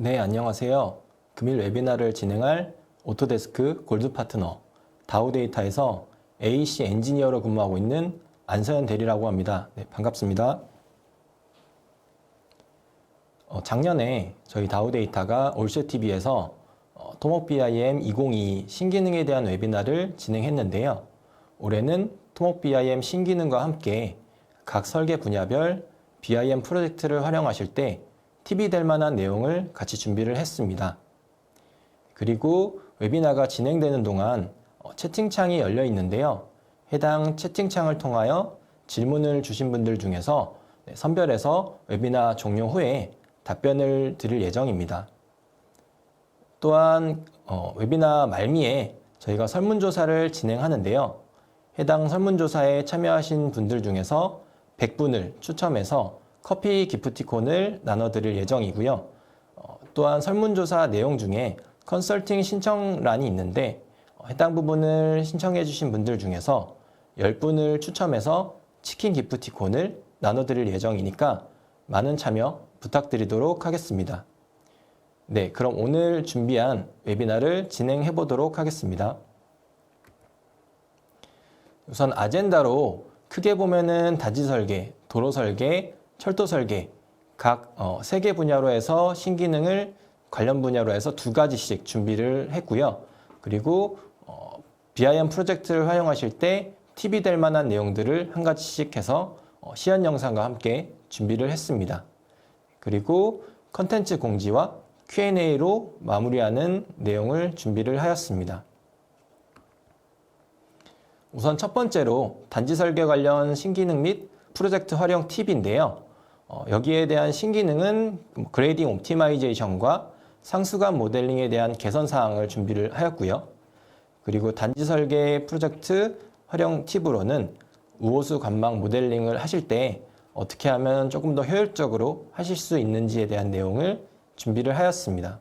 네, 안녕하세요. 금일 웨비나를 진행할 오토데스크 골드 파트너 다우데이터에서 AEC 엔지니어로 근무하고 있는 안서현 대리라고 합니다. 네, 반갑습니다. 작년에 저희 다우데이터가 올쇼TV에서 토목BIM 2022 신기능에 대한 웨비나를 진행했는데요. 올해는 토목BIM 신기능과 함께 각 설계 분야별 BIM 프로젝트를 활용하실 때 팁이 될 만한 내용을 같이 준비를 했습니다. 그리고 웨비나가 진행되는 동안 채팅창이 열려 있는데요. 해당 채팅창을 통하여 질문을 주신 분들 중에서 선별해서 웨비나 종료 후에 답변을 드릴 예정입니다. 또한 웨비나 말미에 저희가 설문조사를 진행하는데요. 해당 설문조사에 참여하신 분들 중에서 100분을 추첨해서 커피 기프티콘을 나눠드릴 예정이고요. 또한 설문조사 내용 중에 컨설팅 신청란이 있는데 해당 부분을 신청해 주신 분들 중에서 10분을 추첨해서 치킨 기프티콘을 나눠드릴 예정이니까 많은 참여 부탁드리도록 하겠습니다. 네, 그럼 오늘 준비한 웨비나를 진행해 보도록 하겠습니다. 우선 아젠다로 크게 보면은 단지 설계, 도로 설계, 철도 설계 각 3개 분야로 해서 신기능을 관련 분야로 해서 2가지씩 준비를 했고요. 그리고 BIM 프로젝트를 활용하실 때 팁이 될 만한 내용들을 한 가지씩 해서 시연 영상과 함께 준비를 했습니다. 그리고 컨텐츠 공지와 Q&A로 마무리하는 내용을 준비를 하였습니다. 우선 첫 번째로 단지 설계 관련 신기능 및 프로젝트 활용 팁인데요. 여기에 대한 신기능은 그레이딩 옵티마이제이션과 상수간 모델링에 대한 개선 사항을 준비를 하였고요. 그리고 단지 설계 프로젝트 활용 팁으로는 우호수 관망 모델링을 하실 때 어떻게 하면 조금 더 효율적으로 하실 수 있는지에 대한 내용을 준비를 하였습니다.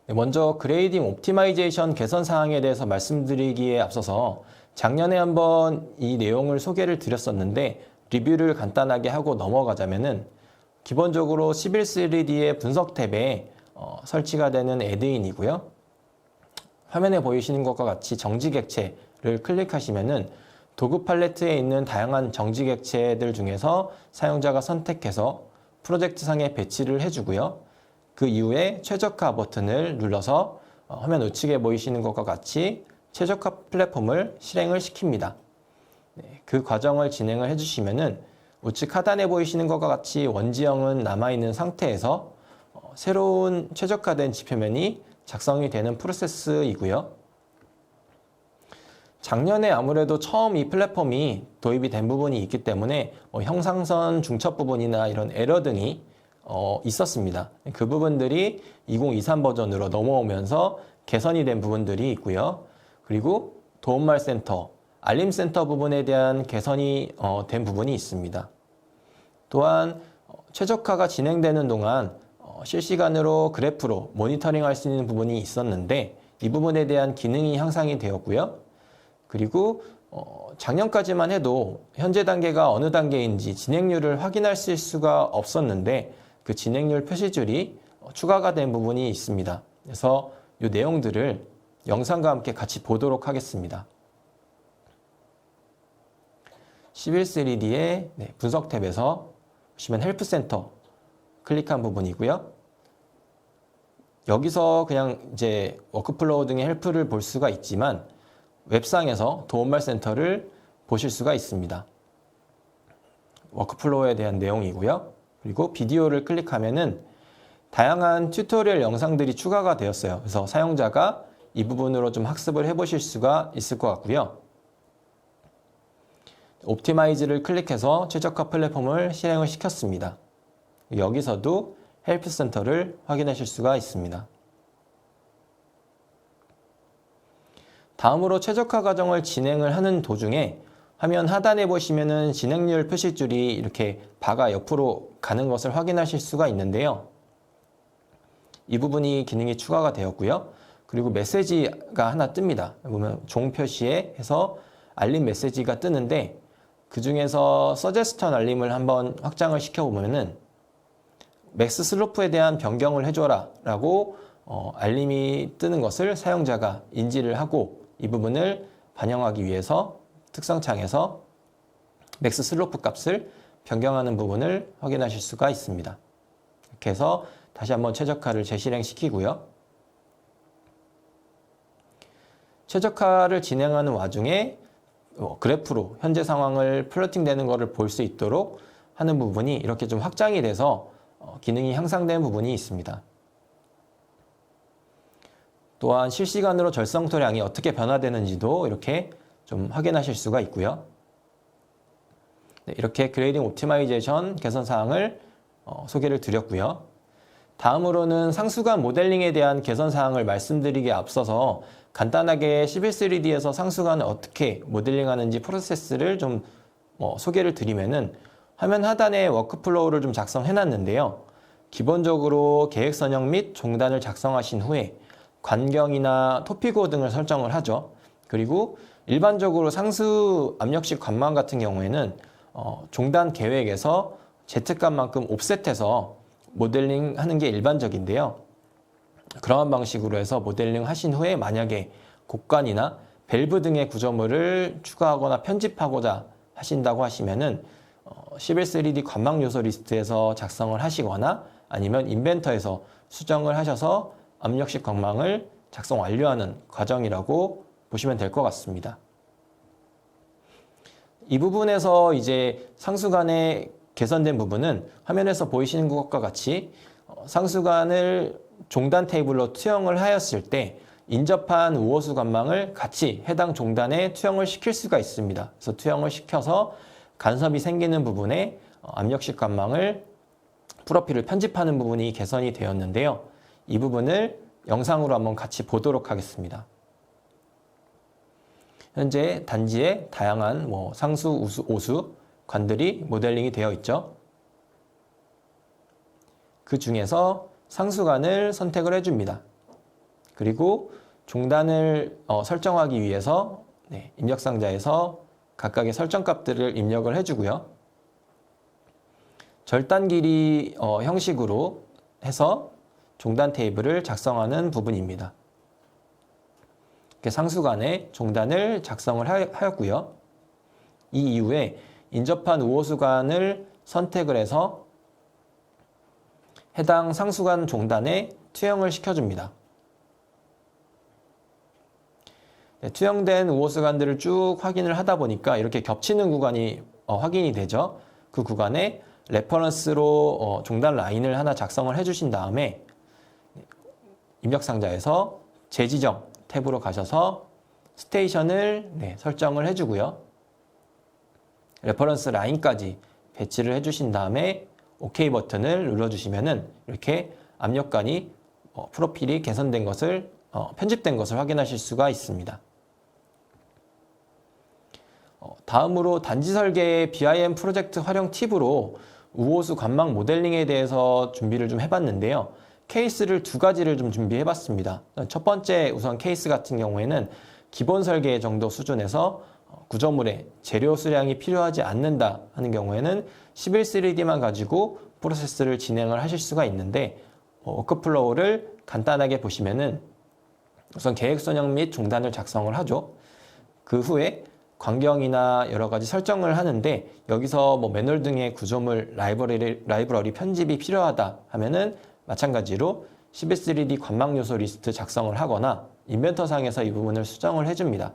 먼저 그레이딩 옵티마이제이션 개선 사항에 대해서 말씀드리기에 앞서서 작년에 한번 이 내용을 소개를 드렸었는데 리뷰를 간단하게 하고 넘어가자면은 기본적으로 시빌 3D의 분석 탭에 설치가 되는 애드인이고요. 화면에 보이시는 것과 같이 정지 객체를 클릭하시면은 도구 팔레트에 있는 다양한 정지 객체들 중에서 사용자가 선택해서 프로젝트 상에 배치를 해주고요. 그 이후에 최적화 버튼을 눌러서 화면 우측에 보이시는 것과 같이 최적화 플랫폼을 실행을 시킵니다. 네, 그 과정을 진행을 해주시면은 우측 하단에 보이시는 것과 같이 원지형은 남아있는 상태에서 새로운 최적화된 지표면이 작성이 되는 프로세스이고요. 작년에 아무래도 처음 이 플랫폼이 도입이 된 부분이 있기 때문에 형상선 중첩 부분이나 이런 에러 등이 있었습니다. 그 부분들이 2023 버전으로 넘어오면서 개선이 된 부분들이 있고요. 그리고 도움말센터, 알림센터 부분에 대한 개선이 된 부분이 있습니다. 또한 최적화가 진행되는 동안 실시간으로 그래프로 모니터링 할 수 있는 부분이 있었는데 이 부분에 대한 기능이 향상이 되었고요. 그리고 작년까지만 해도 현재 단계가 어느 단계인지 진행률을 확인할 수가 없었는데 그 진행률 표시줄이 추가가 된 부분이 있습니다. 그래서 이 내용들을 영상과 함께 같이 보도록 하겠습니다. 시빌 3D의 분석 탭에서 보시면 헬프 센터 클릭한 부분이고요. 여기서 그냥 이제 워크플로우 등의 헬프를 볼 수가 있지만 웹상에서 도움말 센터를 보실 수가 있습니다. 워크플로우에 대한 내용이고요. 그리고 비디오를 클릭하면은 다양한 튜토리얼 영상들이 추가가 되었어요. 그래서 사용자가 이 부분으로 좀 학습을 해보실 수가 있을 것 같고요. 옵티마이즈를 클릭해서 최적화 플랫폼을 실행을 시켰습니다. 여기서도 헬프 센터를 확인하실 수가 있습니다. 다음으로 최적화 과정을 진행을 하는 도중에 화면 하단에 보시면은 진행률 표시줄이 이렇게 바가 옆으로 가는 것을 확인하실 수가 있는데요. 이 부분이 기능이 추가가 되었고요. 그리고 메시지가 하나 뜹니다. 보면 종 표시에 해서 알림 메시지가 뜨는데 그 중에서 서제스턴 알림을 한번 확장을 시켜보면은 맥스 슬로프에 대한 변경을 해줘라 라고 알림이 뜨는 것을 사용자가 인지를 하고 이 부분을 반영하기 위해서 특성창에서 맥스 슬로프 값을 변경하는 부분을 확인하실 수가 있습니다. 이렇게 해서 다시 한번 최적화를 재실행시키고요. 최적화를 진행하는 와중에 그래프로 현재 상황을 플로팅되는 것을 볼 수 있도록 하는 부분이 이렇게 좀 확장이 돼서 기능이 향상된 부분이 있습니다. 또한 실시간으로 절성토량이 어떻게 변화되는지도 이렇게 좀 확인하실 수가 있고요. 네, 이렇게 그레이딩 옵티마이제이션 개선 사항을 소개를 드렸고요. 다음으로는 상수간 모델링에 대한 개선 사항을 말씀드리기에 앞서서 간단하게 11.3D에서 상수간을 어떻게 모델링하는지 프로세스를 좀 소개를 드리면은 화면 하단에 워크플로우를 좀 작성해 놨는데요. 기본적으로 계획 선형 및 종단을 작성하신 후에 관경이나 토피고 등을 설정을 하죠. 그리고 일반적으로 상수 압력식 관망 같은 경우에는 종단 계획에서 Z값만큼 옵셋해서 모델링 하는 게 일반적인데요. 그러한 방식으로 해서 모델링 하신 후에 만약에 곡관이나 밸브 등의 구조물을 추가하거나 편집하고자 하신다고 하시면은 11.3D 관망 요소 리스트에서 작성을 하시거나 아니면 인벤터에서 수정을 하셔서 압력식 관망을 작성 완료하는 과정이라고 보시면 될 것 같습니다. 이 부분에서 이제 상수간의 개선된 부분은 화면에서 보이시는 것과 같이 상수간을 종단 테이블로 투영을 하였을 때 인접한 우호수 관망을 같이 해당 종단에 투영을 시킬 수가 있습니다. 그래서 투영을 시켜서 간섭이 생기는 부분에 압력식 관망을 프로필을 편집하는 부분이 개선이 되었는데요. 이 부분을 영상으로 한번 같이 보도록 하겠습니다. 현재 단지에 다양한 상수, 우수, 오수 관들이 모델링이 되어 있죠. 그 중에서 상수관을 선택을 해줍니다. 그리고 종단을 설정하기 위해서 입력상자에서 각각의 설정값들을 입력을 해주고요. 절단 길이 형식으로 해서 종단 테이블을 작성하는 부분입니다. 이렇게 상수간에 종단을 작성을 하였고요. 이 이후에 인접한 우호수간을 선택을 해서 해당 상수간 종단에 투영을 시켜줍니다. 투영된 우호수간들을 쭉 확인을 하다 보니까 이렇게 겹치는 구간이 확인이 되죠. 그 구간에 레퍼런스로 종단 라인을 하나 작성을 해주신 다음에 입력상자에서 재지정 탭으로 가셔서 스테이션을 설정을 해주고요. 레퍼런스 라인까지 배치를 해주신 다음에 OK 버튼을 눌러주시면은 이렇게 압력관이 프로필이 개선된 것을 편집된 것을 확인하실 수가 있습니다. 다음으로 단지 설계의 BIM 프로젝트 활용 팁으로 우호수 관망 모델링에 대해서 준비를 좀 해봤는데요. 케이스를 두 가지를 좀 준비해봤습니다. 첫 번째 우선 케이스 같은 경우에는 기본 설계 정도 수준에서 구조물에 재료 수량이 필요하지 않는다 하는 경우에는 11.3D만 가지고 프로세스를 진행을 하실 수가 있는데 워크플로우를 간단하게 보시면은 우선 계획 선형 및 종단을 작성을 하죠. 그 후에 관경이나 여러 가지 설정을 하는데 여기서 매뉴얼 등의 구조물 라이브러리 편집이 필요하다 하면은 마찬가지로 11.3D 관망 요소 리스트 작성을 하거나 인벤터 상에서 이 부분을 수정을 해줍니다.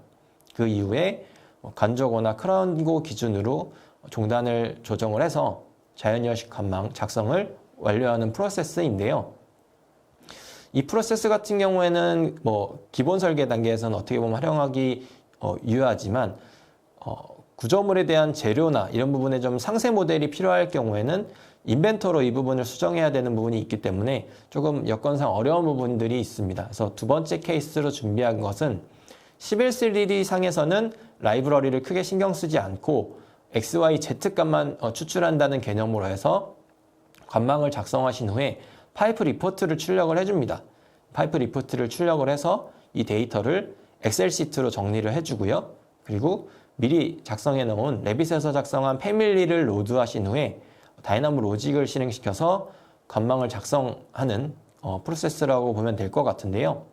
그 이후에 간조고나 크라운고 기준으로 종단을 조정을 해서 자연여식 관망 작성을 완료하는 프로세스인데요. 이 프로세스 같은 경우에는 기본 설계 단계에서는 어떻게 보면 활용하기 유효하지만 구조물에 대한 재료나 이런 부분에 좀 상세 모델이 필요할 경우에는 인벤터로 이 부분을 수정해야 되는 부분이 있기 때문에 조금 여건상 어려운 부분들이 있습니다. 그래서 두 번째 케이스로 준비한 것은 11.3D 상에서는 라이브러리를 크게 신경 쓰지 않고 XY, Z값만 추출한다는 개념으로 해서 관망을 작성하신 후에 파이프 리포트를 출력을 해줍니다. 파이프 리포트를 출력을 해서 이 데이터를 엑셀 시트로 정리를 해주고요. 그리고 미리 작성해 놓은 레빗에서 작성한 패밀리를 로드하신 후에 다이나모 로직을 실행시켜서 관망을 작성하는 프로세스라고 보면 될 것 같은데요.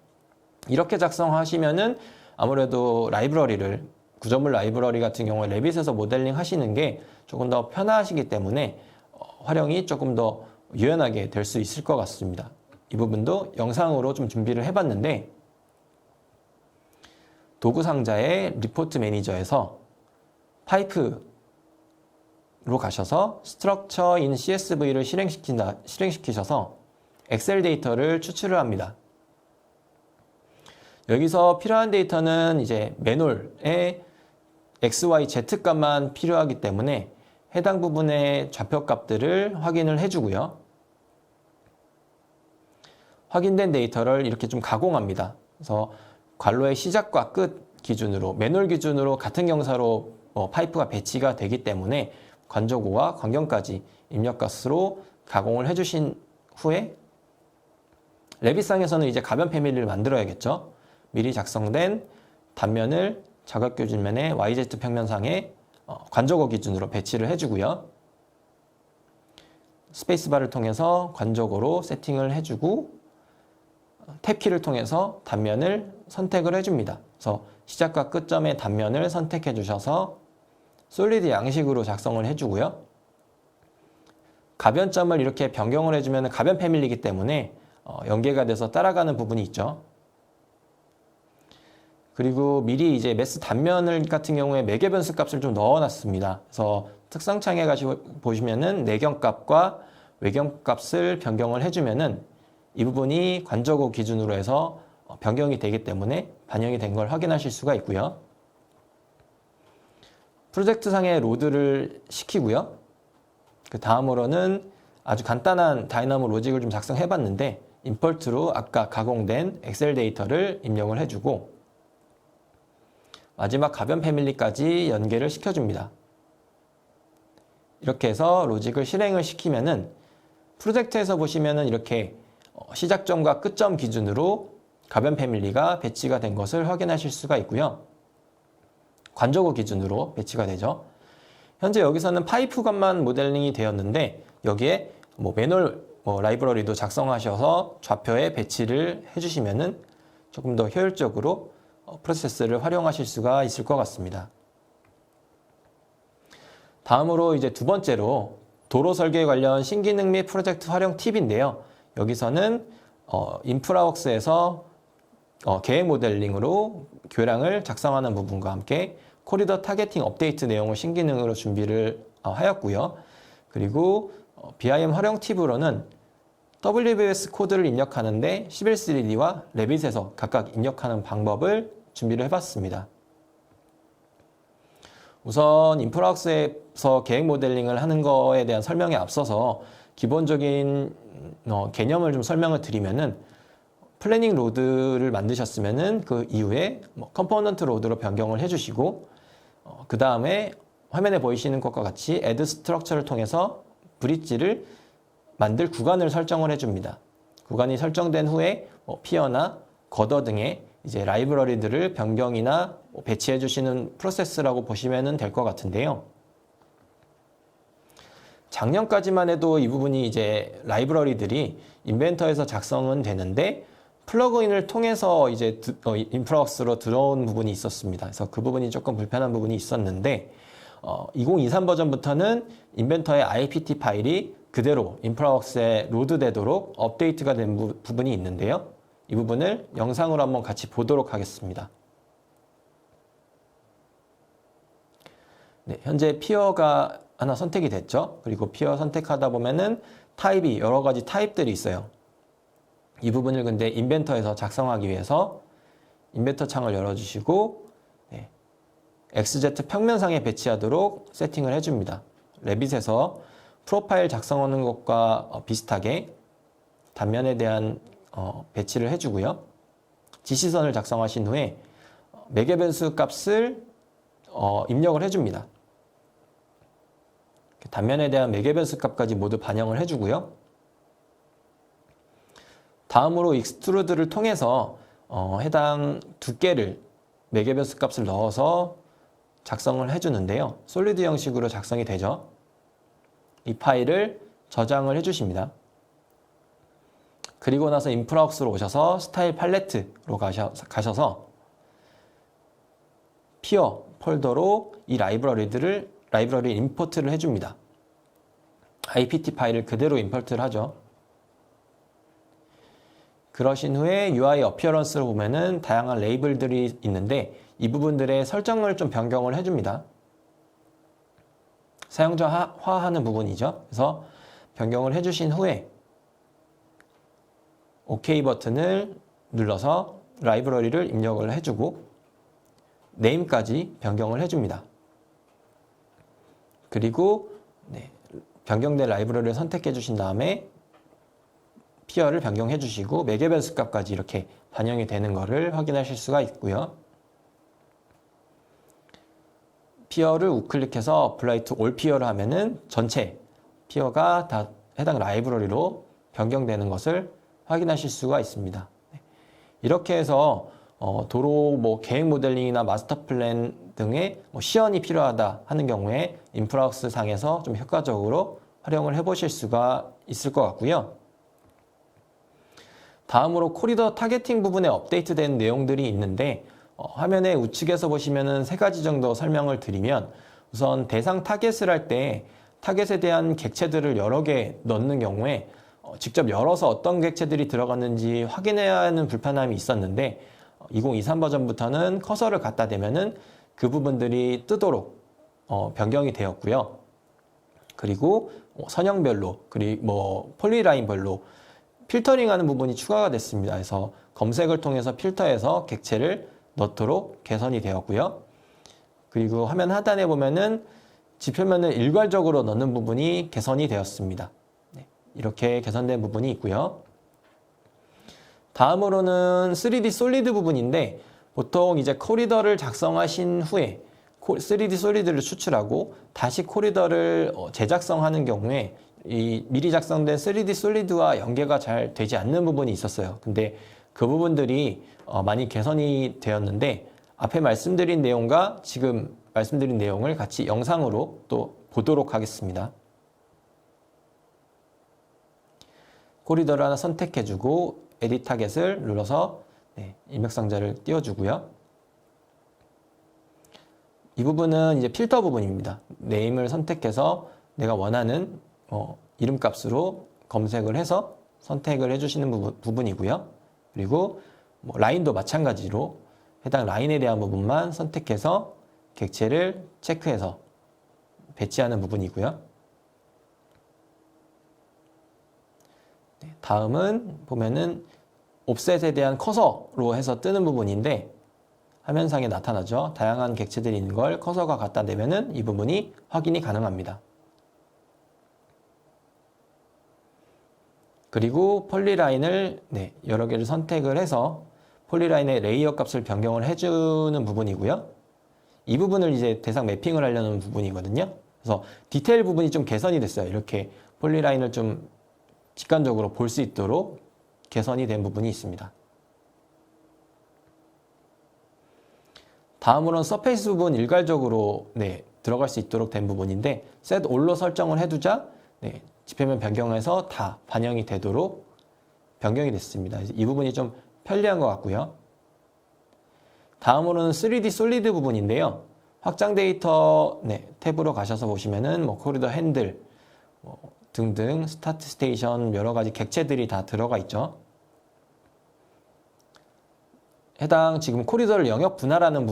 이렇게 작성하시면은 아무래도 구조물 라이브러리 같은 경우에 레빗에서 모델링 하시는 게 조금 더 편하시기 때문에 활용이 조금 더 유연하게 될 수 있을 것 같습니다. 이 부분도 영상으로 좀 준비를 해봤는데, 도구 상자의 리포트 매니저에서 파이프로 가셔서 스트럭처 인 CSV를 실행시키셔서 엑셀 데이터를 추출을 합니다. 여기서 필요한 데이터는 이제 매놀의 XY, Z 값만 필요하기 때문에 해당 부분의 좌표 값들을 확인을 해주고요. 확인된 데이터를 이렇게 좀 가공합니다. 그래서 관로의 시작과 끝 기준으로, 매놀 기준으로 같은 경사로 파이프가 배치가 되기 때문에 관조고와 관경까지 입력값으로 가공을 해주신 후에 레빗상에서는 이제 가변 패밀리를 만들어야겠죠. 미리 작성된 단면을 자격교준면의 YZ 평면상에 관조고 기준으로 배치를 해주고요. 스페이스바를 통해서 관조고로 세팅을 해주고 탭키를 통해서 단면을 선택을 해줍니다. 그래서 시작과 끝점의 단면을 선택해 주셔서 솔리드 양식으로 작성을 해주고요. 가변점을 이렇게 변경을 해주면 가변 패밀리이기 때문에 연계가 돼서 따라가는 부분이 있죠. 그리고 미리 이제 매스 단면을 같은 경우에 매개 변수 값을 좀 넣어놨습니다. 그래서 특성창에 보시면은 내경값과 외경값을 변경을 해주면은 이 부분이 관저고 기준으로 해서 변경이 되기 때문에 반영이 된 걸 확인하실 수가 있고요. 프로젝트상에 로드를 시키고요. 그 다음으로는 아주 간단한 다이나모 로직을 좀 작성해 봤는데 임포트로 아까 가공된 엑셀 데이터를 입력을 해주고 마지막 가변 패밀리까지 연계를 시켜줍니다. 이렇게 해서 로직을 실행을 시키면은 프로젝트에서 보시면은 이렇게 시작점과 끝점 기준으로 가변 패밀리가 배치가 된 것을 확인하실 수가 있고요. 관조고 기준으로 배치가 되죠. 현재 여기서는 파이프값만 모델링이 되었는데 여기에 매놀 라이브러리도 작성하셔서 좌표에 배치를 해주시면은 조금 더 효율적으로 프로세스를 활용하실 수가 있을 것 같습니다. 다음으로 이제 두 번째로 도로 설계 관련 신기능 및 프로젝트 활용 팁인데요. 여기서는 인프라웍스에서 계획 모델링으로 교량을 작성하는 부분과 함께 코리더 타겟팅 업데이트 내용을 신기능으로 준비를 하였고요. 그리고 BIM 활용 팁으로는 WBS 코드를 입력하는데 11.3D와 레빗에서 각각 입력하는 방법을 준비를 해봤습니다. 우선 인프라웍스에서 계획 모델링을 하는 거에 대한 설명에 앞서서 기본적인 개념을 좀 설명을 드리면은 플래닝 로드를 만드셨으면은 그 이후에 컴포넌트 로드로 변경을 해주시고 그 다음에 화면에 보이시는 것과 같이 add 스트럭처를 통해서 브릿지를 만들 구간을 설정을 해줍니다. 구간이 설정된 후에 피어나 거더 등의 이제 라이브러리들을 변경이나 배치해 주시는 프로세스라고 보시면 될 것 같은데요. 작년까지만 해도 이 부분이 이제 라이브러리들이 인벤터에서 작성은 되는데 플러그인을 통해서 이제 인프라웍스로 들어온 부분이 있었습니다. 그래서 그 부분이 조금 불편한 부분이 있었는데 2023 버전부터는 인벤터의 IPT 파일이 그대로 인프라웍스에 로드되도록 업데이트가 된 부분이 있는데요. 이 부분을 영상으로 한번 같이 보도록 하겠습니다. 네, 현재 피어가 하나 선택이 됐죠. 그리고 피어 선택하다 보면은 타입이 여러 가지 타입들이 있어요. 이 부분을 근데 인벤터에서 작성하기 위해서 인벤터 창을 열어주시고 XZ 평면상에 배치하도록 세팅을 해줍니다. 레빗에서 프로파일 작성하는 것과 비슷하게 단면에 대한 배치를 해주고요. 지시선을 작성하신 후에 매개 변수 값을 입력을 해줍니다. 단면에 대한 매개 변수 값까지 모두 반영을 해주고요. 다음으로 익스트루드를 통해서 해당 두께를 매개 변수 값을 넣어서 작성을 해주는데요. 솔리드 형식으로 작성이 되죠. 이 파일을 저장을 해주십니다. 그리고 나서 인프라웍스로 오셔서 스타일 팔레트로 가셔서 피어 폴더로 이 라이브러리 임포트를 해줍니다. IPT 파일을 그대로 임포트를 하죠. 그러신 후에 UI 어피어런스를 보면은 다양한 레이블들이 있는데 이 부분들의 설정을 좀 변경을 해줍니다. 사용자화하는 부분이죠. 그래서 변경을 해주신 후에 OK 버튼을 눌러서 라이브러리를 입력을 해주고 네임까지 변경을 해줍니다. 그리고 변경된 라이브러리를 선택해 주신 다음에 피어를 변경해 주시고 매개 변수 값까지 이렇게 반영이 되는 것을 확인하실 수가 있고요. 피어를 우클릭해서 Apply to All 피어를 하면은 전체 피어가 다 해당 라이브러리로 변경되는 것을 확인하실 수가 있습니다. 이렇게 해서 도로 계획 모델링이나 마스터 플랜 등의 시연이 필요하다 하는 경우에 인프라웍스 상에서 좀 효과적으로 활용을 해보실 수가 있을 것 같고요. 다음으로 코리더 타겟팅 부분에 업데이트된 내용들이 있는데 화면의 우측에서 보시면은 3가지 정도 설명을 드리면 우선 대상 타겟을 할 때 타겟에 대한 객체들을 여러 개 넣는 경우에 직접 열어서 어떤 객체들이 들어갔는지 확인해야 하는 불편함이 있었는데 2023 버전부터는 커서를 갖다 대면은 그 부분들이 뜨도록 변경이 되었고요. 그리고 선형별로 그리고 폴리라인별로 필터링하는 부분이 추가가 됐습니다. 그래서 검색을 통해서 필터해서 객체를 넣도록 개선이 되었고요. 그리고 화면 하단에 보면은 지표면을 일괄적으로 넣는 부분이 개선이 되었습니다. 이렇게 개선된 부분이 있고요. 다음으로는 3D 솔리드 부분인데 보통 이제 코리더를 작성하신 후에 3D 솔리드를 추출하고 다시 코리더를 재작성하는 경우에 이 미리 작성된 3D 솔리드와 연계가 잘 되지 않는 부분이 있었어요. 근데 그 부분들이 많이 개선이 되었는데 앞에 말씀드린 내용과 지금 말씀드린 내용을 같이 영상으로 또 보도록 하겠습니다. 코리더를 하나 선택해주고 에디트 타겟을 눌러서 입력상자를 띄워주고요. 이 부분은 이제 필터 부분입니다. 네임을 선택해서 내가 원하는 이름값으로 검색을 해서 선택을 해주시는 부분이고요. 그리고 라인도 마찬가지로 해당 라인에 대한 부분만 선택해서 객체를 체크해서 배치하는 부분이고요. 다음은 보면은 옵셋에 대한 커서로 해서 뜨는 부분인데 화면상에 나타나죠. 다양한 객체들이 있는 걸 커서가 갖다 대면은 이 부분이 확인이 가능합니다. 그리고 폴리라인을 여러 개를 선택을 해서 폴리라인의 레이어 값을 변경을 해주는 부분이고요. 이 부분을 이제 대상 매핑을 하려는 부분이거든요. 그래서 디테일 부분이 좀 개선이 됐어요. 이렇게 폴리라인을 좀 직관적으로 볼 수 있도록 개선이 된 부분이 있습니다. 다음으로는 서페이스 부분 일괄적으로 들어갈 수 있도록 된 부분인데 set all로 설정을 해두자 지표면 변경해서 다 반영이 되도록 변경이 됐습니다. 이 부분이 좀 편리한 것 같고요. 다음으로는 3D 솔리드 부분인데요. 확장 데이터 탭으로 가셔서 보시면은 코리더 핸들 등등 스타트 스테이션 여러 가지 객체들이 다 들어가 있죠. 해당 지금 코리더를 영역 분할하는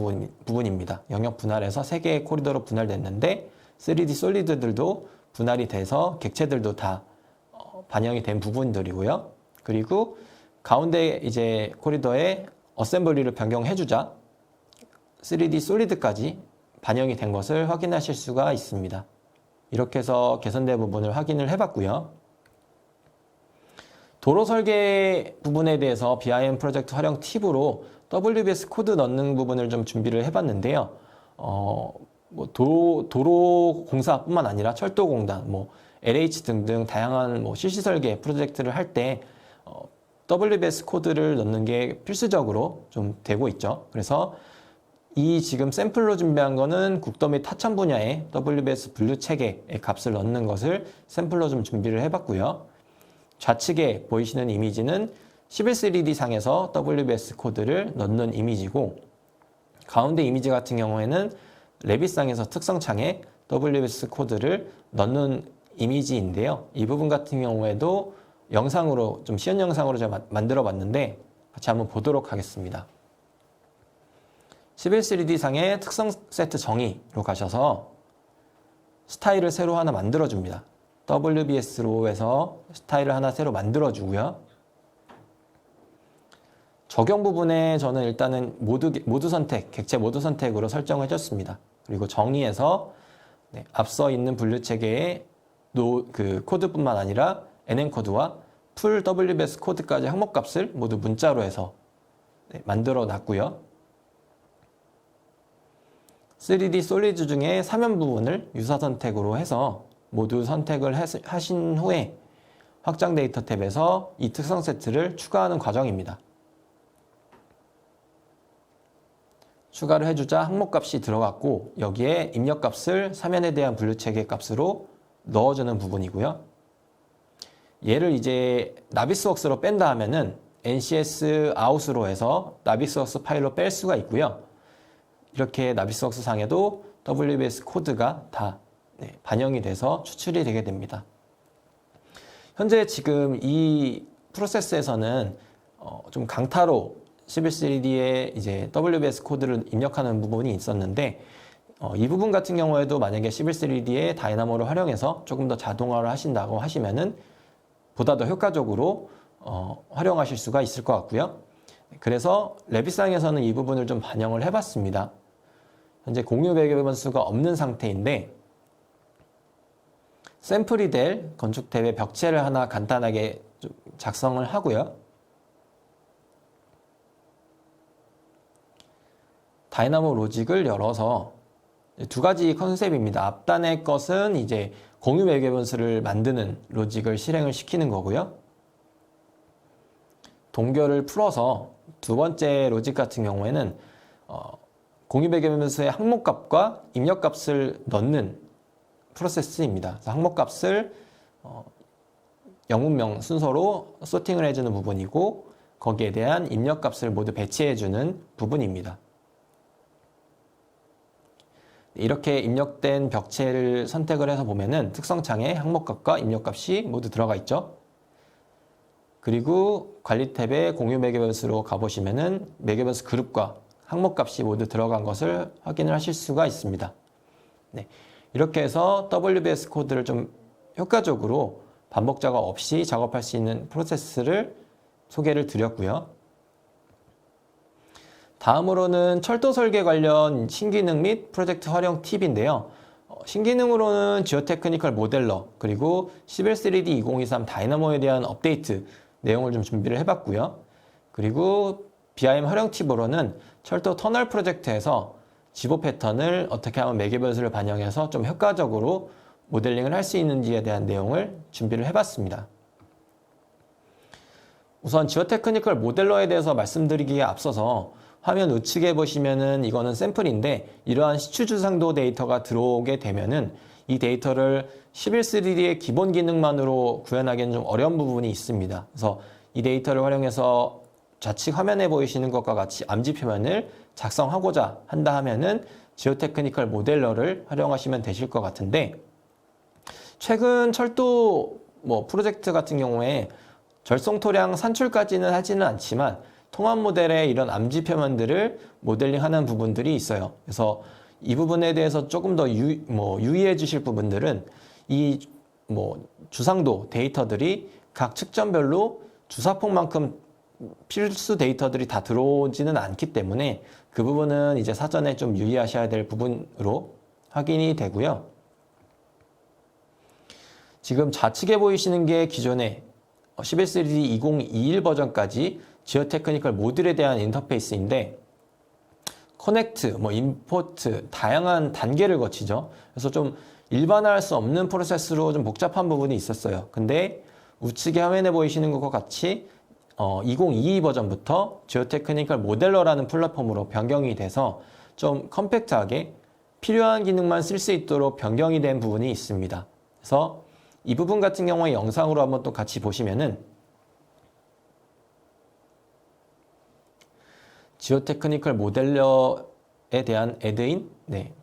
부분입니다. 영역 분할해서 3개의 코리더로 분할됐는데 3D 솔리드들도 분할이 돼서 객체들도 다 반영이 된 부분들이고요. 그리고 가운데 이제 코리더에 어셈블리를 변경해주자 3D 솔리드까지 반영이 된 것을 확인하실 수가 있습니다. 이렇게 해서 개선된 부분을 확인을 해봤고요. 도로 설계 부분에 대해서 BIM 프로젝트 활용 팁으로 WBS 코드 넣는 부분을 좀 준비를 해봤는데요. 도로 공사뿐만 아니라 철도공단, LH 등등 다양한 실시 설계 프로젝트를 할 때 WBS 코드를 넣는 게 필수적으로 좀 되고 있죠. 그래서 이 지금 샘플로 준비한 거는 국도 및 하천 분야의 WBS 분류 체계의 값을 넣는 것을 샘플로 좀 준비를 해봤고요. 좌측에 보이시는 이미지는 11 3D 상에서 WBS 코드를 넣는 이미지고, 가운데 이미지 같은 경우에는 레빗상에서 특성창에 WBS 코드를 넣는 이미지인데요. 이 부분 같은 경우에도 영상으로, 좀 쉬운 영상으로 제가 만들어 봤는데 같이 한번 보도록 하겠습니다. 11 3D 상의 특성 세트 정의로 가셔서 스타일을 새로 하나 만들어 줍니다. WBS로 해서 스타일을 하나 새로 만들어 주고요. 적용 부분에 저는 일단은 모드 선택, 객체 모드 선택으로 설정을 해줬습니다. 그리고 정의에서 앞서 있는 분류 체계의 그 코드뿐만 아니라 NM 코드와 풀 WBS 코드까지 항목값을 모두 문자로 해서 만들어 놨고요. 3D 솔리드 중에 사면 부분을 유사 선택으로 해서 모두 선택을 하신 후에 확장 데이터 탭에서 이 특성 세트를 추가하는 과정입니다. 추가를 해주자 항목값이 들어갔고, 여기에 입력값을 사면에 대한 분류체계 값으로 넣어주는 부분이고요. 얘를 이제 나비스웍스로 뺀다 하면은 NCS out으로 해서 나비스웍스 파일로 뺄 수가 있고요. 이렇게 나비스웍스 상에도 WBS 코드가 다 반영이 돼서 추출이 되게 됩니다. 현재 지금 이 프로세스에서는 좀 강타로 11 3D에 이제 WBS 코드를 입력하는 부분이 있었는데, 이 부분 같은 경우에도 만약에 11 3D의 다이나모를 활용해서 조금 더 자동화를 하신다고 하시면은 보다 더 효과적으로 활용하실 수가 있을 것 같고요. 그래서 레빗상에서는 이 부분을 좀 반영을 해봤습니다. 현재 공유 배경변수가 없는 상태인데, 샘플이 될 건축 탭의 벽체를 하나 간단하게 좀 작성을 하고요. 다이나모 로직을 열어서 두 가지 컨셉입니다. 앞단의 것은 이제 공유 매개 변수를 만드는 로직을 실행을 시키는 거고요. 동결을 풀어서 두 번째 로직 같은 경우에는 공유 매개 변수의 항목값과 입력값을 넣는 프로세스입니다. 그래서 항목값을 영문명 순서로 소팅을 해주는 부분이고, 거기에 대한 입력값을 모두 배치해주는 부분입니다. 이렇게 입력된 벽체를 선택을 해서 보면은 특성창에 항목값과 입력값이 모두 들어가 있죠. 그리고 관리 탭에 공유 매개변수로 가보시면은 매개변수 그룹과 항목값이 모두 들어간 것을 확인을 하실 수가 있습니다. 네. 이렇게 해서 WBS 코드를 좀 효과적으로 반복 작업 없이 작업할 수 있는 프로세스를 소개를 드렸고요. 다음으로는 철도 설계 관련 신기능 및 프로젝트 활용 팁인데요. 신기능으로는 지오테크니컬 모델러, 그리고 11 3D 2023 다이나모에 대한 업데이트 내용을 좀 준비를 해봤고요. 그리고 BIM 활용 팁으로는 철도 터널 프로젝트에서 지보 패턴을 어떻게 하면 매개변수를 반영해서 좀 효과적으로 모델링을 할 수 있는지에 대한 내용을 준비를 해봤습니다. 우선 지오테크니컬 모델러에 대해서 말씀드리기에 앞서서 화면 우측에 보시면은 이거는 샘플인데, 이러한 시추주상도 데이터가 들어오게 되면은 이 데이터를 11 3D의 기본 기능만으로 구현하기는 좀 어려운 부분이 있습니다. 그래서 이 데이터를 활용해서 좌측 화면에 보이시는 것과 같이 암지 표면을 작성하고자 한다 하면은 지오테크니컬 모델러를 활용하시면 되실 것 같은데, 최근 철도 프로젝트 같은 경우에 절송토량 산출까지는 하지는 않지만 통합 모델의 이런 암지 표면들을 모델링하는 부분들이 있어요. 그래서 이 부분에 대해서 조금 더 유의해 주실 부분들은 이 주상도 데이터들이 각 측정별로 주사폭만큼 필수 데이터들이 다 들어오지는 않기 때문에 그 부분은 이제 사전에 좀 유의하셔야 될 부분으로 확인이 되고요. 지금 좌측에 보이시는 게 기존의 11 3D 2021 버전까지 지오테크니컬 모듈에 대한 인터페이스인데, 커넥트, 임포트, 다양한 단계를 거치죠. 그래서 좀 일반화할 수 없는 프로세스로 좀 복잡한 부분이 있었어요. 근데 우측에 화면에 보이시는 것과 같이 2022 버전부터 지오테크니컬 모델러라는 플랫폼으로 변경이 돼서 좀 컴팩트하게 필요한 기능만 쓸 수 있도록 변경이 된 부분이 있습니다. 그래서 이 부분 같은 경우에 영상으로 한번 또 같이 보시면은 지오테크니컬 모델러에 대한 애드인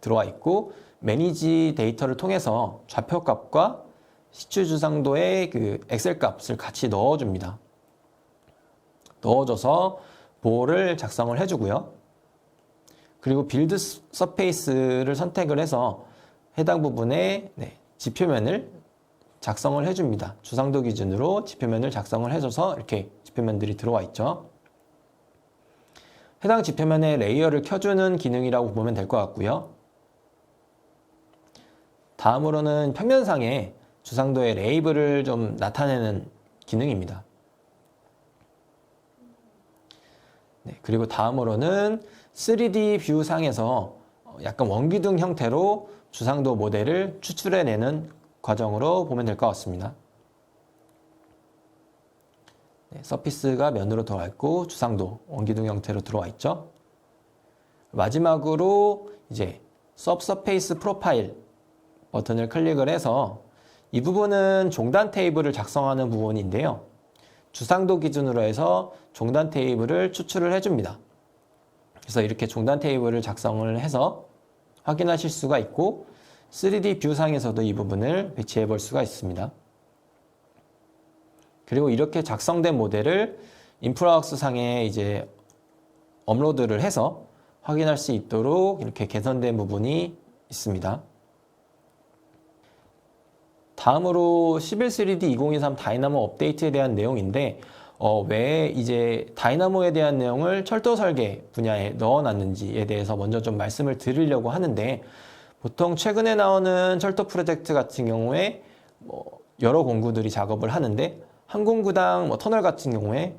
들어와 있고, 매니지 데이터를 통해서 좌표값과 시추 주상도의 그 엑셀 값을 같이 넣어줍니다. 넣어줘서 보호를 작성을 해주고요. 그리고 빌드 서페이스를 선택을 해서 해당 부분에 지표면을 작성을 해줍니다. 주상도 기준으로 지표면을 작성을 해줘서 이렇게 지표면들이 들어와 있죠. 해당 지표면에 레이어를 켜주는 기능이라고 보면 될 것 같고요. 다음으로는 평면상에 주상도의 레이블을 좀 나타내는 기능입니다. 그리고 다음으로는 3D 뷰 상에서 약간 원기둥 형태로 주상도 모델을 추출해내는 과정으로 보면 될 것 같습니다. 서피스가 면으로 들어와 있고 주상도 원기둥 형태로 들어와 있죠. 마지막으로 이제 서브서페이스 프로파일 버튼을 클릭을 해서 이 부분은 종단 테이블을 작성하는 부분인데요. 주상도 기준으로 해서 종단 테이블을 추출을 해줍니다. 그래서 이렇게 종단 테이블을 작성을 해서 확인하실 수가 있고 3D 뷰상에서도 이 부분을 배치해 볼 수가 있습니다. 그리고 이렇게 작성된 모델을 인프라웍스 상에 이제 업로드를 해서 확인할 수 있도록 이렇게 개선된 부분이 있습니다. 다음으로 11.3D 2023 다이나모 업데이트에 대한 내용인데 왜 이제 다이나모에 대한 내용을 철도 설계 분야에 넣어놨는지에 대해서 먼저 좀 말씀을 드리려고 하는데, 보통 최근에 나오는 철도 프로젝트 같은 경우에 여러 공구들이 작업을 하는데 한 공구당 터널 같은 경우에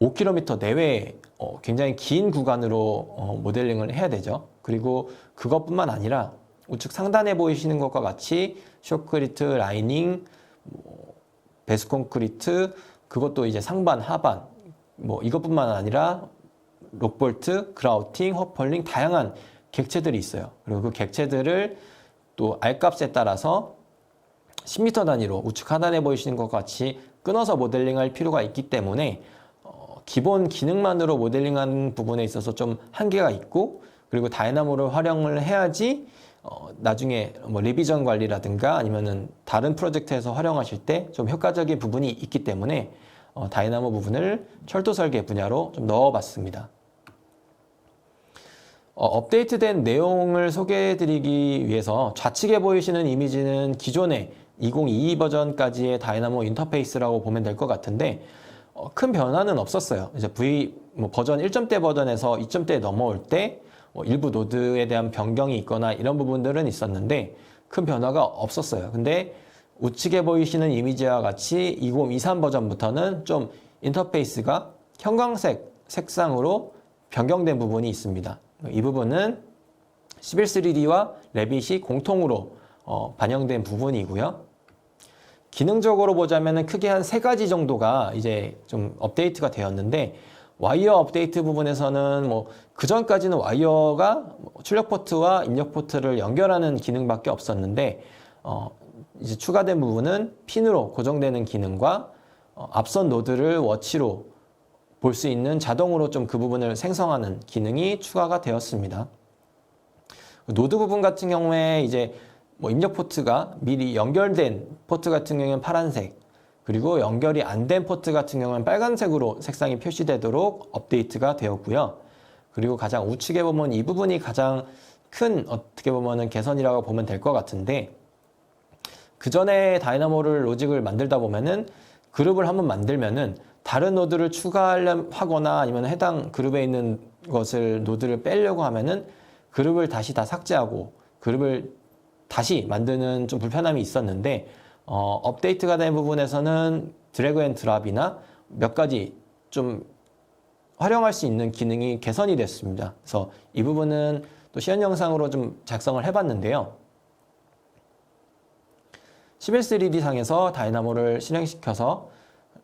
5km 내외 굉장히 긴 구간으로 모델링을 해야 되죠. 그리고 그것뿐만 아니라 우측 상단에 보이시는 것과 같이 쇼크리트, 라이닝, 배수 콘크리트, 그것도 이제 상반, 하반, 이것뿐만 아니라 록볼트, 그라우팅, 허펄링 다양한 객체들이 있어요. 그리고 그 객체들을 또 R값에 따라서 10m 단위로 우측 하단에 보이시는 것 같이 끊어서 모델링할 필요가 있기 때문에 기본 기능만으로 모델링하는 부분에 있어서 좀 한계가 있고, 그리고 다이나모를 활용을 해야지 나중에 리비전 관리라든가 아니면은 다른 프로젝트에서 활용하실 때 좀 효과적인 부분이 있기 때문에 다이나모 부분을 철도 설계 분야로 좀 넣어봤습니다. 업데이트된 내용을 소개해드리기 위해서 좌측에 보이시는 이미지는 기존의 2022 버전까지의 다이나모 인터페이스라고 보면 될 것 같은데 큰 변화는 없었어요. 이제 버전 1.0대 버전에서 2.0대에 넘어올 때 일부 노드에 대한 변경이 있거나 이런 부분들은 있었는데 큰 변화가 없었어요. 근데 우측에 보이시는 이미지와 같이 2023 버전부터는 좀 인터페이스가 형광색 색상으로 변경된 부분이 있습니다. 이 부분은 11.3D와 레빗이 공통으로 반영된 부분이고요. 기능적으로 보자면 크게 한 3가지 정도가 이제 좀 업데이트가 되었는데, 와이어 업데이트 부분에서는 그 전까지는 와이어가 출력 포트와 입력 포트를 연결하는 기능밖에 없었는데 이제 추가된 부분은 핀으로 고정되는 기능과 앞선 노드를 워치로 볼 수 있는 자동으로 좀 그 부분을 생성하는 기능이 추가가 되었습니다. 노드 부분 같은 경우에 이제 입력 포트가 미리 연결된 포트 같은 경우에는 파란색, 그리고 연결이 안 된 포트 같은 경우는 빨간색으로 색상이 표시되도록 업데이트가 되었고요. 그리고 가장 우측에 보면 이 부분이 가장 큰 어떻게 보면은 개선이라고 보면 될 것 같은데, 그 전에 다이나모를 로직을 만들다 보면은 그룹을 한번 만들면은 다른 노드를 추가하거나 아니면 해당 그룹에 있는 것을 노드를 빼려고 하면은 그룹을 다시 다 삭제하고 그룹을 다시 만드는 좀 불편함이 있었는데 업데이트가 된 부분에서는 드래그 앤 드랍이나 몇 가지 좀 활용할 수 있는 기능이 개선이 됐습니다. 그래서 이 부분은 또 시연 영상으로 좀 작성을 해봤는데요. 11.3D 상에서 다이나모를 실행시켜서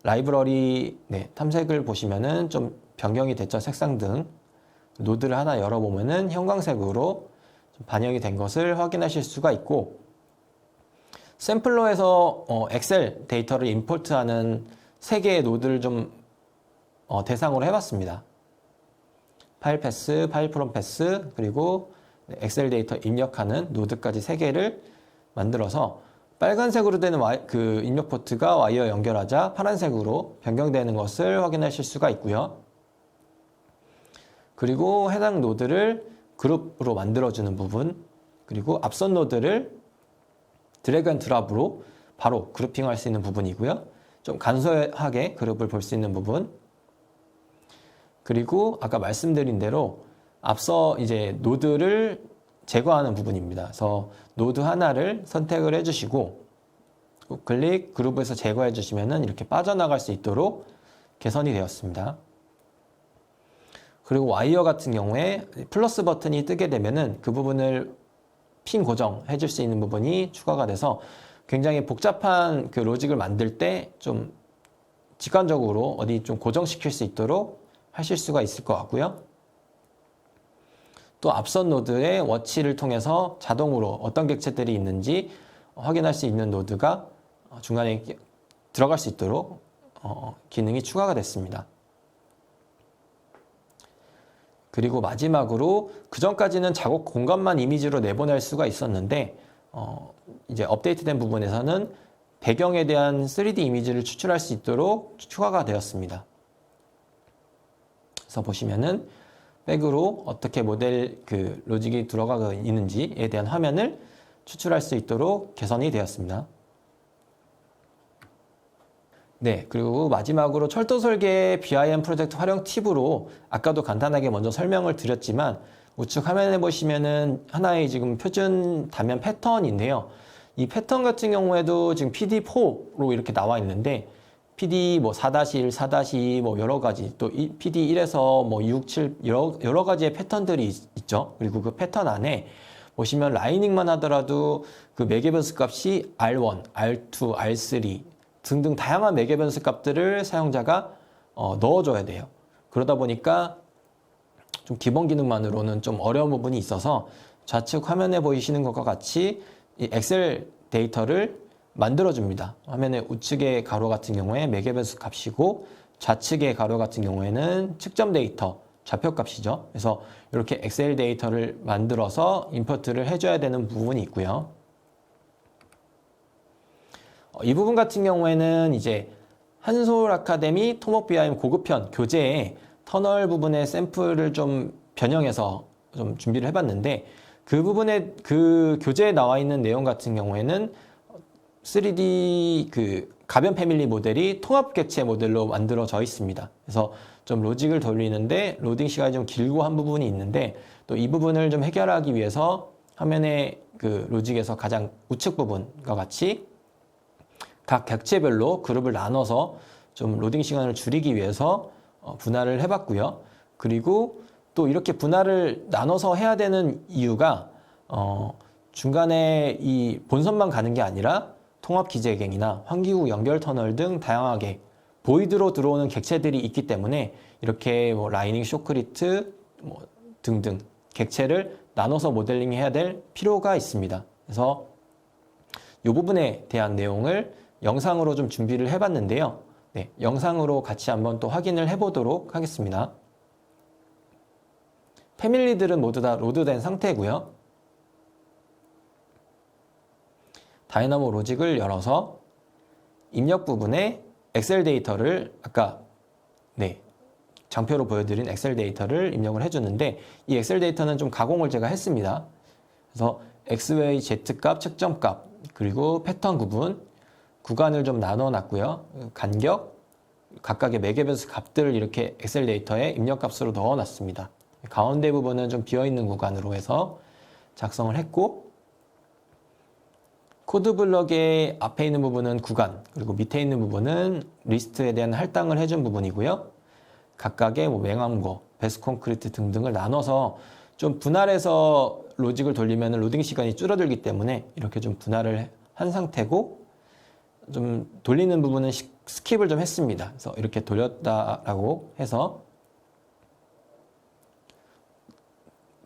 라이브러리 탐색을 보시면은 좀 변경이 됐죠. 색상 등 노드를 하나 열어보면은 형광색으로 좀 반영이 된 것을 확인하실 수가 있고, 샘플러에서 엑셀 데이터를 임포트하는 3개의 노드를 좀 대상으로 해봤습니다. 파일 패스, 파일 프롬 패스, 그리고 엑셀 데이터 입력하는 노드까지 3개를 만들어서 빨간색으로 되는 그 입력 포트가 와이어 연결하자 파란색으로 변경되는 것을 확인하실 수가 있고요. 그리고 해당 노드를 그룹으로 만들어주는 부분, 그리고 앞선 노드를 드래그 앤 드랍으로 바로 그룹핑할 수 있는 부분이고요. 좀 간소하게 그룹을 볼 수 있는 부분, 그리고 아까 말씀드린 대로 앞서 이제 노드를 제거하는 부분입니다. 그래서 노드 하나를 선택을 해주시고 클릭 그룹에서 제거해 주시면은 이렇게 빠져나갈 수 있도록 개선이 되었습니다. 그리고 와이어 같은 경우에 플러스 버튼이 뜨게 되면은 그 부분을 핀 고정해 줄 수 있는 부분이 추가가 돼서 굉장히 복잡한 그 로직을 만들 때 좀 직관적으로 어디 좀 고정시킬 수 있도록 하실 수가 있을 것 같고요. 또 앞선 노드의 워치를 통해서 자동으로 어떤 객체들이 있는지 확인할 수 있는 노드가 중간에 들어갈 수 있도록 기능이 추가가 됐습니다. 그리고 마지막으로 그전까지는 작업 공간만 이미지로 내보낼 수가 있었는데 이제 업데이트된 부분에서는 배경에 대한 3D 이미지를 추출할 수 있도록 추가가 되었습니다. 그래서 보시면은 백으로 어떻게 모델 그 로직이 들어가 있는지에 대한 화면을 추출할 수 있도록 개선이 되었습니다. 네, 그리고 마지막으로 철도 설계 BIM 프로젝트 활용 팁으로 아까도 간단하게 먼저 설명을 드렸지만 우측 화면에 보시면은 하나의 지금 표준 다면 패턴인데요. 이 패턴 같은 경우에도 지금 PD4로 이렇게 나와 있는데 PD 뭐 4-1, 4-2 뭐 여러 가지 또 PD1에서 뭐 6, 7 여러 가지의 패턴들이 있죠. 그리고 그 패턴 안에 보시면 라이닝만 하더라도 그 매개 변수 값이 R1, R2, R3 등등 다양한 매개 변수 값들을 사용자가 넣어줘야 돼요. 그러다 보니까 좀 기본 기능만으로는 좀 어려운 부분이 있어서 좌측 화면에 보이시는 것과 같이 이 엑셀 데이터를 만들어줍니다. 화면의 우측의 가로 같은 경우에 매개 변수 값이고 좌측의 가로 같은 경우에는 측정 데이터 좌표 값이죠. 그래서 이렇게 엑셀 데이터를 만들어서 임포트를 해줘야 되는 부분이 있고요. 이 부분 같은 경우에는 이제 한솔 아카데미 토목 BIM 고급편 교재에 터널 부분의 샘플을 좀 변형해서 좀 준비를 해봤는데 그 부분에 그 교재에 나와 있는 내용 같은 경우에는 3D 그 가변 패밀리 모델이 통합 객체 모델로 만들어져 있습니다. 그래서 좀 로직을 돌리는데 로딩 시간이 좀 길고 한 부분이 있는데 또 이 부분을 좀 해결하기 위해서 화면의 그 로직에서 가장 우측 부분과 같이 각 객체별로 그룹을 나눠서 좀 로딩 시간을 줄이기 위해서 분할을 해봤고요. 그리고 또 이렇게 분할을 나눠서 해야 되는 이유가 중간에 이 본선만 가는 게 아니라 통합 기재갱이나 환기구 연결 터널 등 다양하게 보이드로 들어오는 객체들이 있기 때문에 이렇게 뭐 라이닝 쇼크리트 뭐 등등 객체를 나눠서 모델링 해야 될 필요가 있습니다. 그래서 이 부분에 대한 내용을 영상으로 좀 준비를 해봤는데요. 네, 영상으로 같이 한번 또 확인을 해보도록 하겠습니다. 패밀리들은 모두 다 로드된 상태고요. 다이나모 로직을 열어서 입력 부분에 엑셀 데이터를 아까 장표로 보여드린 엑셀 데이터를 입력을 해주는데 이 엑셀 데이터는 좀 가공을 제가 했습니다. 그래서 XY, Z값, 측정값, 그리고 패턴 구분, 구간을 좀 나눠 놨고요. 간격, 각각의 매개 변수 값들을 이렇게 엑셀 데이터에 입력 값으로 넣어 놨습니다. 가운데 부분은 좀 비어있는 구간으로 해서 작성을 했고 코드 블럭의 앞에 있는 부분은 구간, 그리고 밑에 있는 부분은 리스트에 대한 할당을 해준 부분이고요. 각각의 뭐 맹암고, 베스 콘크리트 등등을 나눠서 좀 분할해서 로직을 돌리면 로딩 시간이 줄어들기 때문에 이렇게 좀 분할을 한 상태고 좀 돌리는 부분은 스킵을 좀 했습니다. 그래서 이렇게 돌렸다라고 해서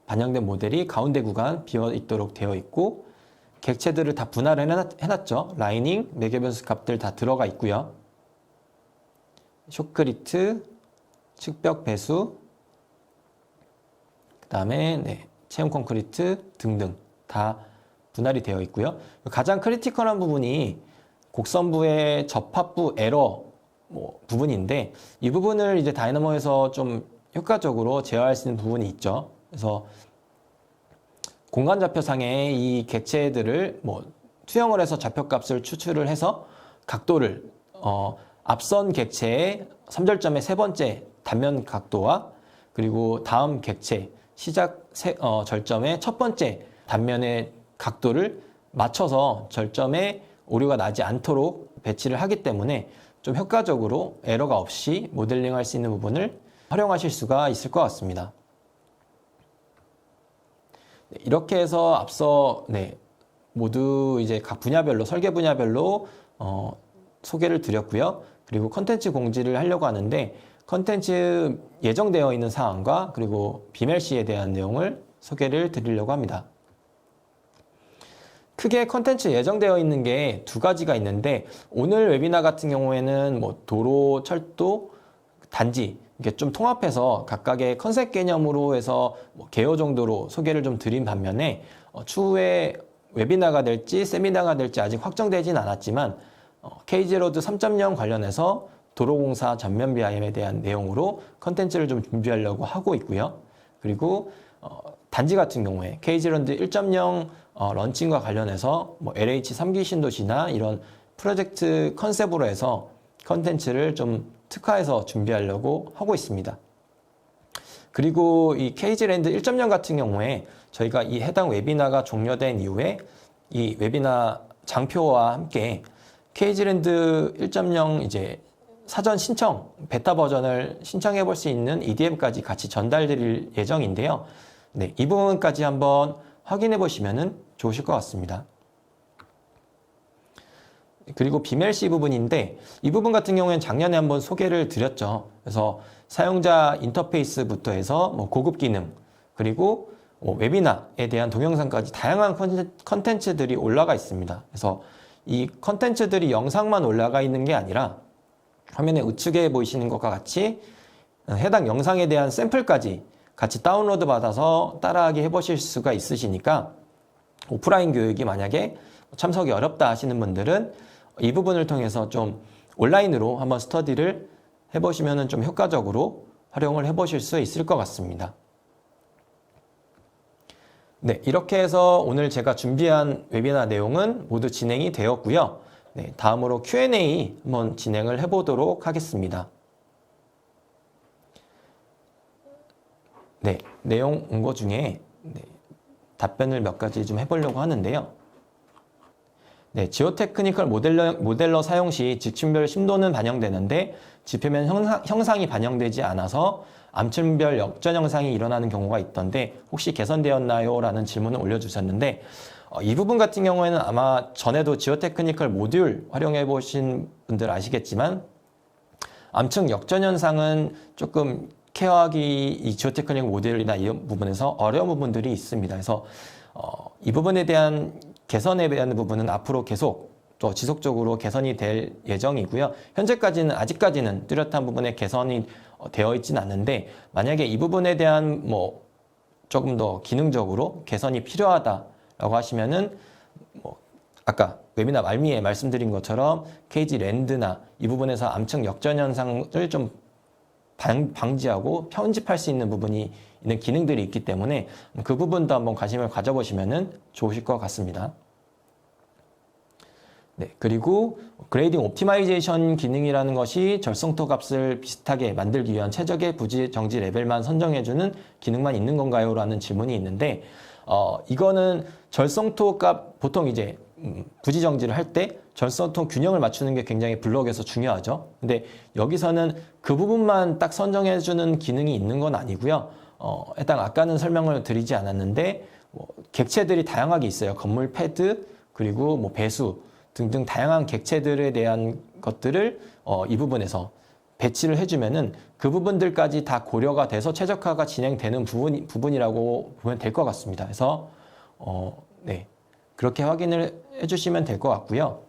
반영된 모델이 가운데 구간 비어 있도록 되어 있고 객체들을 다 분할을 해놨죠. 라이닝, 매개변수 값들 다 들어가 있고요. 쇼크리트, 측벽 배수, 그 다음에 체험 콘크리트 등등 다 분할이 되어 있고요. 가장 크리티컬한 부분이 곡선부의 접합부 에러 부분인데, 이 부분을 이제 다이나모에서 좀 효과적으로 제어할 수 있는 부분이 있죠. 그래서 공간 좌표상에 이 객체들을 투영을 해서 좌표값을 추출을 해서 각도를 앞선 객체의 선절점의 세 번째 단면 각도와 그리고 다음 객체 시작 절점의 첫 번째 단면의 각도를 맞춰서 절점에 오류가 나지 않도록 배치를 하기 때문에 좀 효과적으로 에러가 없이 모델링할 수 있는 부분을 활용하실 수가 있을 것 같습니다. 이렇게 해서 앞서 모두 이제 각 분야별로 설계 분야별로 소개를 드렸고요. 그리고 컨텐츠 공지를 하려고 하는데, 컨텐츠 예정되어 있는 사항과 그리고 비멜시에 대한 내용을 소개를 드리려고 합니다. 크게 컨텐츠 예정되어 있는 게 두 가지가 있는데, 오늘 웨비나 같은 경우에는 도로, 철도, 단지 이게 좀 통합해서 각각의 컨셉 개념으로 해서 개요 정도로 소개를 좀 드린 반면에, 추후에 웨비나가 될지 세미나가 될지 아직 확정되진 않았지만 KG로드 3.0 관련해서 도로공사 전면 BIM에 대한 내용으로 컨텐츠를 좀 준비하려고 하고 있고요. 그리고 단지 같은 경우에 KG로드 1.0 런칭과 관련해서 LH 3기 신도시나 이런 프로젝트 컨셉으로 해서 컨텐츠를 좀 특화해서 준비하려고 하고 있습니다. 그리고 이 KG랜드 1.0 같은 경우에 저희가 이 해당 웨비나가 종료된 이후에 이 웨비나 장표와 함께 KG랜드 1.0 이제 사전 신청, 베타 버전을 신청해 볼 수 있는 EDM까지 같이 전달드릴 예정인데요. 이 부분까지 한번 확인해 보시면 좋으실 것 같습니다. 그리고 비멜시 부분인데, 이 부분 같은 경우에는 작년에 한번 소개를 드렸죠. 그래서 사용자 인터페이스부터 해서 고급 기능, 그리고 웨비나에 대한 동영상까지 다양한 컨텐츠들이 올라가 있습니다. 그래서 이 컨텐츠들이 영상만 올라가 있는 게 아니라 화면에 우측에 보이시는 것과 같이 해당 영상에 대한 샘플까지 같이 다운로드 받아서 따라하기 해보실 수가 있으시니까, 오프라인 교육이 만약에 참석이 어렵다 하시는 분들은 이 부분을 통해서 좀 온라인으로 한번 스터디를 해보시면 좀 효과적으로 활용을 해보실 수 있을 것 같습니다. 이렇게 해서 오늘 제가 준비한 웨비나 내용은 모두 진행이 되었고요. 다음으로 Q&A 한번 진행을 해보도록 하겠습니다. 내용 온 거 중에 답변을 몇 가지 좀 해보려고 하는데요. 지오테크니컬 모델러 사용 시 직층별 심도는 반영되는데 지표면 형상이 반영되지 않아서 암층별 역전 형상이 일어나는 경우가 있던데 혹시 개선되었나요? 라는 질문을 올려주셨는데, 이 부분 같은 경우에는 아마 전에도 지오테크니컬 모듈 활용해 보신 분들 아시겠지만, 암층 역전 현상은 조금 케어하기 이 지오테크니컬 모델이나 이 부분에서 어려운 부분들이 있습니다. 그래서 이 부분에 대한 개선에 대한 부분은 앞으로 계속 또 지속적으로 개선이 될 예정이고요. 현재까지는 아직까지는 뚜렷한 부분에 개선이 되어 있지는 않는데, 만약에 이 부분에 대한 조금 더 기능적으로 개선이 필요하다라고 하시면은 아까 웨비나 말미에 말씀드린 것처럼 KG랜드나 이 부분에서 암층 역전 현상을 좀 방지하고 편집할 수 있는 부분이 있는 기능들이 있기 때문에 그 부분도 한번 관심을 가져보시면 좋으실 것 같습니다. 그리고 그레이딩 옵티마이제이션 기능이라는 것이 절성토 값을 비슷하게 만들기 위한 최적의 부지 정지 레벨만 선정해주는 기능만 있는 건가요? 라는 질문이 있는데, 이거는 절성토 값 보통 이제 부지 정지를 할 때 절성토 균형을 맞추는 게 굉장히 블록에서 중요하죠. 근데 여기서는 그 부분만 딱 선정해주는 기능이 있는 건 아니고요. 일단 아까는 설명을 드리지 않았는데 객체들이 다양하게 있어요. 건물 패드 그리고 배수 등등 다양한 객체들에 대한 것들을 이 부분에서 배치를 해주면은 그 부분들까지 다 고려가 돼서 최적화가 진행되는 부분이라고 보면 될 것 같습니다. 그래서 그렇게 확인을 해주시면 될 것 같고요.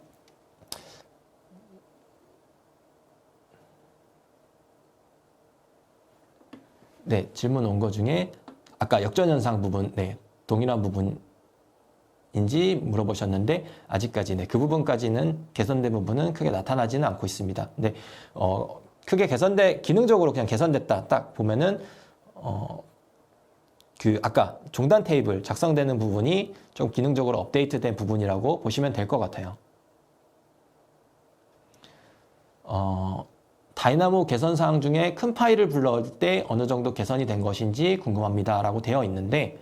네, 질문 온 거 중에 아까 역전현상 부분, 네, 동일한 부분인지 물어보셨는데 아직까지 그 부분까지는 개선된 부분은 크게 나타나지는 않고 있습니다. 근데 크게 기능적으로 그냥 개선됐다 딱 보면은 아까 종단 테이블 작성되는 부분이 좀 기능적으로 업데이트된 부분이라고 보시면 될 것 같아요. 다이나모 개선 사항 중에 큰 파일을 불러올 때 어느 정도 개선이 된 것인지 궁금합니다 라고 되어 있는데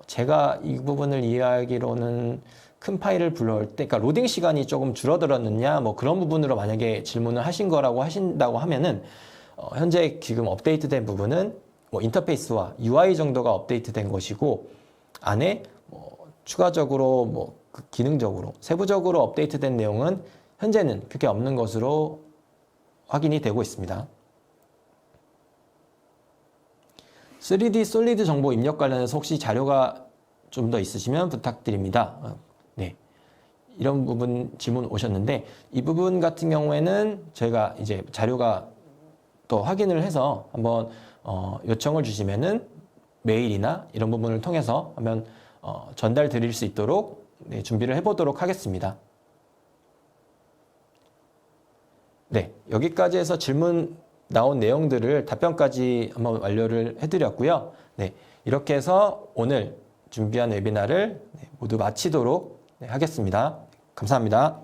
제가 이 부분을 이해하기로는 큰 파일을 불러올 때, 그러니까 로딩 시간이 조금 줄어들었느냐 뭐 그런 부분으로 만약에 질문을 하신다고 하면은 현재 지금 업데이트된 부분은 뭐 인터페이스와 UI 정도가 업데이트된 것이고 안에 추가적으로 기능적으로 세부적으로 업데이트된 내용은 현재는 크게 없는 것으로 확인이 되고 있습니다. 3D 솔리드 정보 입력 관련해서 혹시 자료가 좀 더 있으시면 부탁드립니다. 네. 이런 부분 질문 오셨는데 이 부분 같은 경우에는 저희가 이제 자료가 또 확인을 해서 한번 요청을 주시면은 메일이나 이런 부분을 통해서 하면 전달 드릴 수 있도록 준비를 해보도록 하겠습니다. 네, 여기까지 해서 질문 나온 내용들을 답변까지 한번 완료를 해드렸고요. 네, 이렇게 해서 오늘 준비한 웨비나를 모두 마치도록 하겠습니다. 감사합니다.